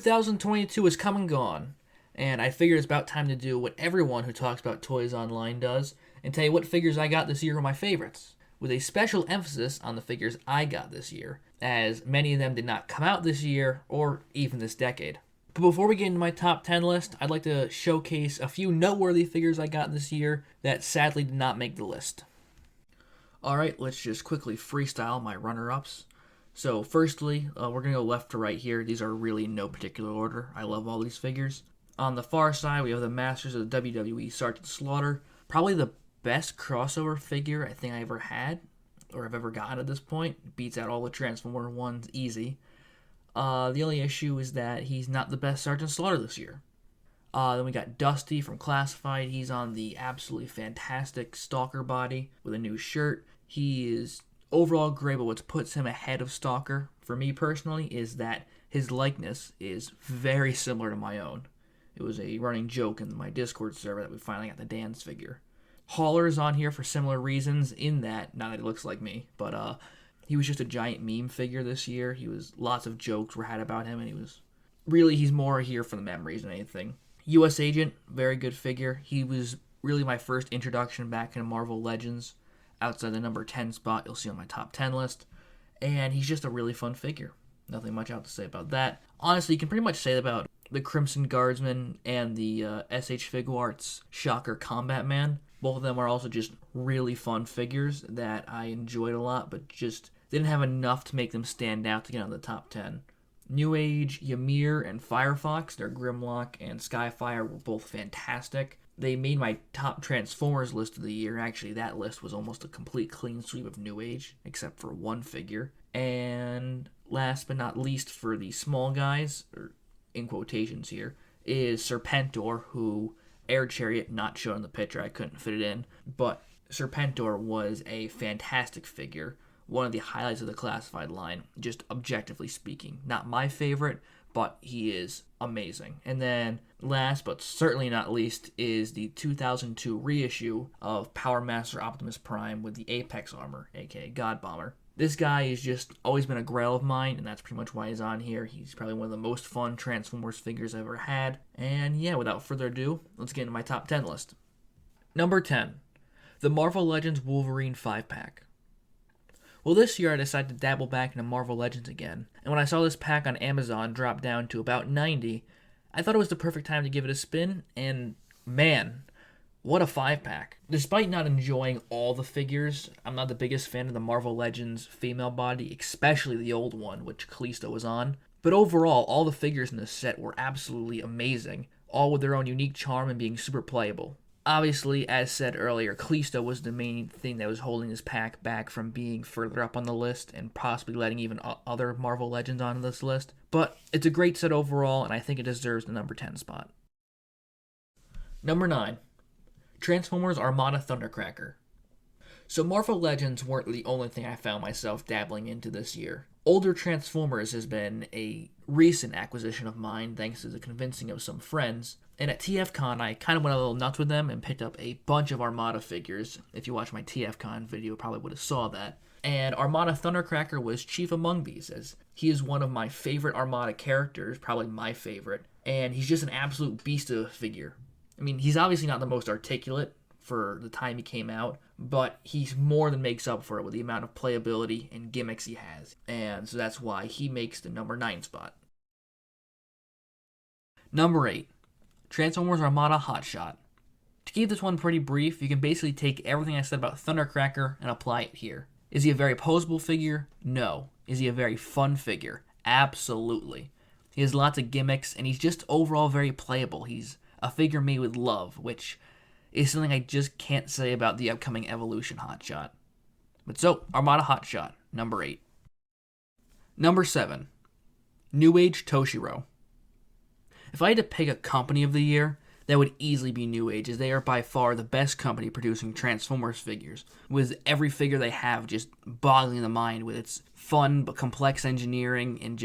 2022 is come and gone, and I figured it's about time to do what everyone who talks about toys online does and tell you what figures I got this year are my favorites, with a special emphasis on the figures I got this year, as many of them did not come out this year or even this decade. But before we get into my top 10 list, I'd like to showcase a few noteworthy figures I got this year that sadly did not make the list. Alright, let's just quickly freestyle my runner-ups. So firstly, we're going to go left to right here. These are really in no particular order. I love all these figures. On the far side, we have the Masters of the WWE Sergeant Slaughter. Probably the best crossover figure I think I ever had, or I've ever gotten at this point. Beats out all the Transformer ones easy. The only issue is that he's not the best Sergeant Slaughter this year. Then we got Dusty from Classified. He's on the absolutely fantastic Stalker body with a new shirt. He is overall great, but what puts him ahead of Stalker, for me personally, is that his likeness is very similar to my own. It was a running joke in my Discord server that we finally got the Dan's figure. Hauler is on here for similar reasons in that, not that he looks like me, but he was just a giant meme figure this year. Lots of jokes were had about him, and he's more here for the memories than anything. U.S. Agent, very good figure. He was really my first introduction back into Marvel Legends. Outside the number 10 spot, you'll see on my top 10 list. And he's just a really fun figure. Nothing much out to say about that. Honestly, you can pretty much say that about the Crimson Guardsman and the SH Figuarts Shocker Combat Man. Both of them are also just really fun figures that I enjoyed a lot, but just didn't have enough to make them stand out to get on the top 10. New Age, Ymir, and Firefox, their Grimlock and Skyfire were both fantastic. They made my top Transformers list of the year. Actually, that list was almost a complete clean sweep of New Age, except for one figure. And last but not least, for the small guys, or in quotations here, is Serpentor, who Air Chariot not shown in the picture. I couldn't fit it in. But Serpentor was a fantastic figure. One of the highlights of the Classified line, just objectively speaking. Not my favorite, but he is amazing. And then last but certainly not least is the 2002 reissue of Power Master Optimus Prime with the Apex armor, aka God Bomber. This guy has just always been a grail of mine, and that's pretty much why he's on here. He's probably one of the most fun Transformers figures I've ever had. And yeah, without further ado, let's get into my top 10 list. Number 10, the Marvel Legends Wolverine 5-pack. Well, this year I decided to dabble back into Marvel Legends again, and when I saw this pack on Amazon drop down to about 90, I thought it was the perfect time to give it a spin, and man, what a 5-pack. Despite not enjoying all the figures, I'm not the biggest fan of the Marvel Legends female body, especially the old one, which Kalisto was on, but overall, all the figures in this set were absolutely amazing, all with their own unique charm and being super playable. Obviously, as said earlier, Kalisto was the main thing that was holding this pack back from being further up on the list and possibly letting even other Marvel Legends on this list. But it's a great set overall, and I think it deserves the number 10 spot. Number 9, Transformers Armada Thundercracker. So Marvel Legends weren't the only thing I found myself dabbling into this year. Older Transformers has been a recent acquisition of mine thanks to the convincing of some friends. And at TFCon, I kind of went a little nuts with them and picked up a bunch of Armada figures. If you watched my TFCon video, you probably would have saw that. And Armada Thundercracker was chief among these, as he is one of my favorite Armada characters, probably my favorite. And he's just an absolute beast of a figure. I mean, he's obviously not the most articulate for the time he came out, but he's more than makes up for it with the amount of playability and gimmicks he has. And so that's why he makes the number 9 spot. Number 8. Transformers Armada Hotshot. To keep this one pretty brief, you can basically take everything I said about Thundercracker and apply it here. Is he a very posable figure? No. Is he a very fun figure? Absolutely. He has lots of gimmicks, and he's just overall very playable. He's a figure made with love, which is something I just can't say about the upcoming Evolution Hotshot. But so, Armada Hotshot, number 8. Number 7, New Age Toshiro. If I had to pick a company of the year, that would easily be New Age, as they are by far the best company producing Transformers figures, with every figure they have just boggling the mind with its fun but complex engineering, and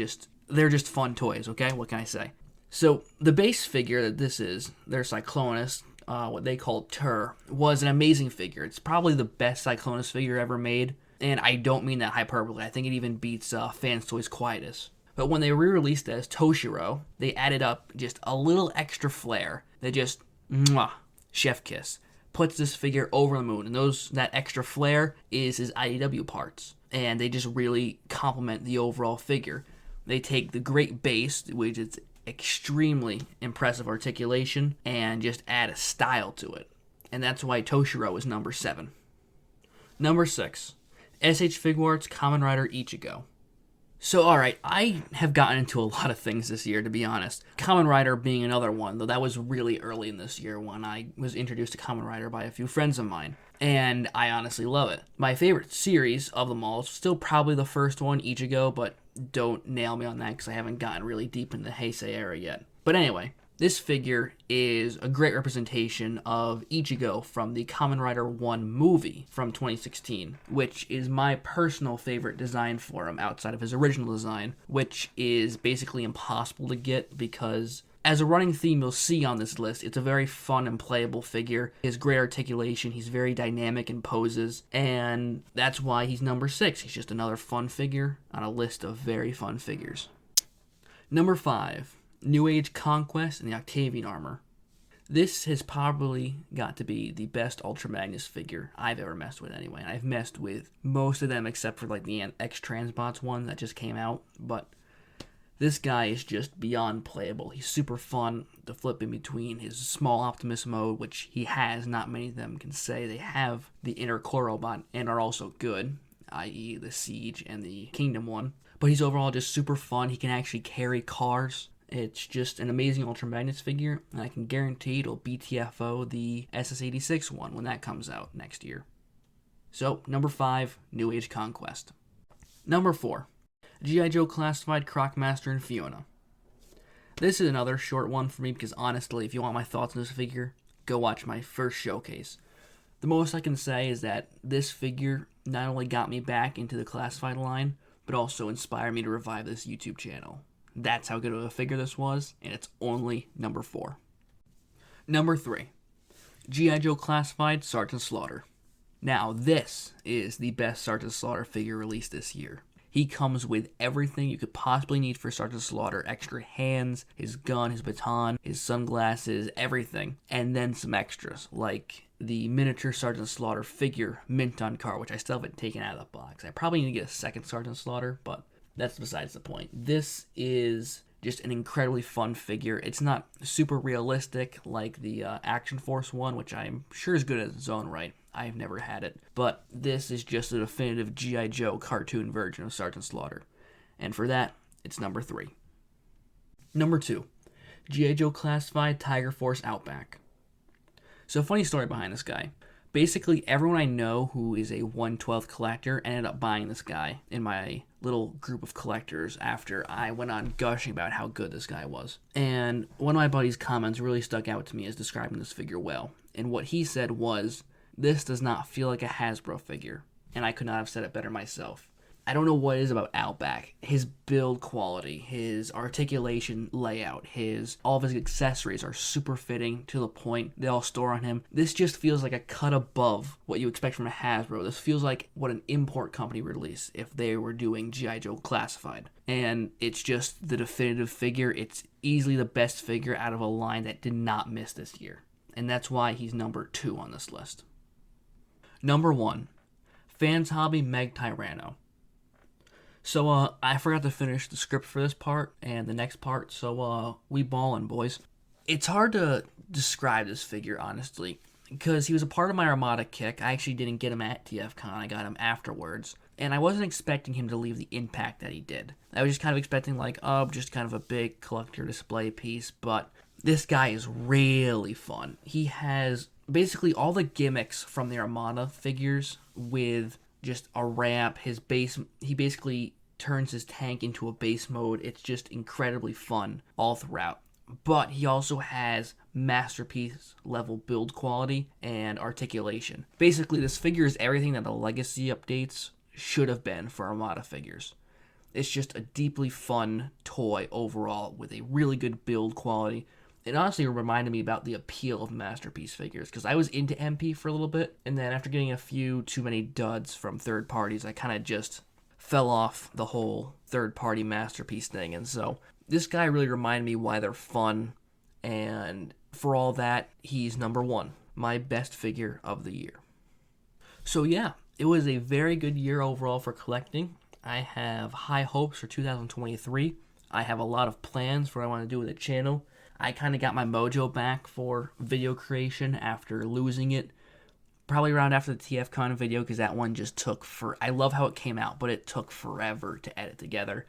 they're just fun toys, okay? What can I say? So, the base figure that this is, their Cyclonus, what they call Tur, was an amazing figure. It's probably the best Cyclonus figure ever made, and I don't mean that hyperbole. I think it even beats Fans Toys Quietus. But when they re-released it as Toshiro, they added up just a little extra flair. They just, mwah, chef kiss. Puts this figure over the moon. And that extra flair is his IDW parts. And they just really complement the overall figure. They take the great base, which is extremely impressive articulation, and just add a style to it. And that's why Toshiro is number 7. Number 6, SH Figuarts Kamen Rider Ichigo. So, alright, I have gotten into a lot of things this year, to be honest. Kamen Rider being another one, though that was really early in this year when I was introduced to Kamen Rider by a few friends of mine. And I honestly love it. My favorite series of them all is still probably the first one, Ichigo, but don't nail me on that because I haven't gotten really deep in the Heisei era yet. But anyway, this figure is a great representation of Ichigo from the Kamen Rider 1 movie from 2016, which is my personal favorite design for him outside of his original design, which is basically impossible to get because, as a running theme you'll see on this list, it's a very fun and playable figure. He has great articulation, he's very dynamic in poses, and that's why he's number 6. He's just another fun figure on a list of very fun figures. Number 5. New Age Conquest and the Octavian armor. This has probably got to be the best Ultra Magnus figure I've ever messed with anyway. I've messed with most of them except for like the X-Transbots one that just came out, but this guy is just beyond playable. He's super fun to flip in between his small Optimus mode, which he has. Not many of them can say they have the inner core robot and are also good, i.e. the Siege and the Kingdom one. But he's overall just super fun. He can actually carry cars. It's just an amazing Ultra Magnus figure, and I can guarantee it'll BTFO the SS86 one when that comes out next year. So, number 5, New Age Conquest. Number 4, G.I. Joe Classified Crocmaster and Fiona. This is another short one for me because honestly, if you want my thoughts on this figure, go watch my first showcase. The most I can say is that this figure not only got me back into the Classified line, but also inspired me to revive this YouTube channel. That's how good of a figure this was, and it's only number 4. Number 3, G.I. Joe Classified Sergeant Slaughter. Now, this is the best Sergeant Slaughter figure released this year. He comes with everything you could possibly need for Sergeant Slaughter. Extra hands, his gun, his baton, his sunglasses, everything. And then some extras, like the miniature Sergeant Slaughter figure mint on car, which I still haven't taken out of the box. I probably need to get a second Sergeant Slaughter, but that's besides the point. This is just an incredibly fun figure. It's not super realistic like the Action Force one, which I'm sure is good in its own right. I've never had it. But this is just a definitive G.I. Joe cartoon version of Sergeant Slaughter. And for that, it's number 3. Number 2, G.I. Joe Classified Tiger Force Outback. So, funny story behind this guy. Basically, everyone I know who is a 1/12 collector ended up buying this guy in my little group of collectors after I went on gushing about how good this guy was. And one of my buddy's comments really stuck out to me as describing this figure well. And what he said was, "This does not feel like a Hasbro figure." And I could not have said it better myself. I don't know what it is about Outback. His build quality, his articulation layout, all of his accessories are super fitting to the point. They all store on him. This just feels like a cut above what you expect from a Hasbro. This feels like what an import company would release if they were doing G.I. Joe Classified. And it's just the definitive figure. It's easily the best figure out of a line that did not miss this year. And that's why he's number 2 on this list. Number 1, Fans Hobby Meg Tyranno. So, I forgot to finish the script for this part and the next part, so, we ballin', boys. It's hard to describe this figure, honestly, because he was a part of my Armada kick. I actually didn't get him at TFCon, I got him afterwards, and I wasn't expecting him to leave the impact that he did. I was just kind of expecting, just kind of a big collector display piece, but this guy is really fun. He has basically all the gimmicks from the Armada figures with just a ramp, his base. He basically turns his tank into a base mode. It's just incredibly fun all throughout. But he also has masterpiece level build quality and articulation. Basically, this figure is everything that the Legacy updates should have been for Armada figures. It's just a deeply fun toy overall with a really good build quality. It honestly reminded me about the appeal of Masterpiece figures, because I was into MP for a little bit, and then after getting a few too many duds from third parties, I kind of just fell off the whole third-party masterpiece thing. And so this guy really reminded me why they're fun. And for all that, he's number one, my best figure of the year. So yeah, it was a very good year overall for collecting. I have high hopes for 2023. I have a lot of plans for what I want to do with the channel. I kind of got my mojo back for video creation after losing it. Probably around after the TFCon video, because that one just took I love how it came out, but it took forever to edit together.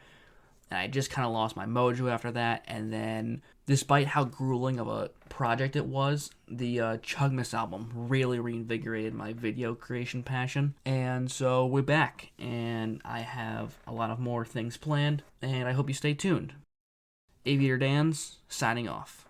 And I just kind of lost my mojo after that. And then, despite how grueling of a project it was, the Chugmas album really reinvigorated my video creation passion. And so we're back, and I have a lot of more things planned, and I hope you stay tuned. Aviator Dan's signing off.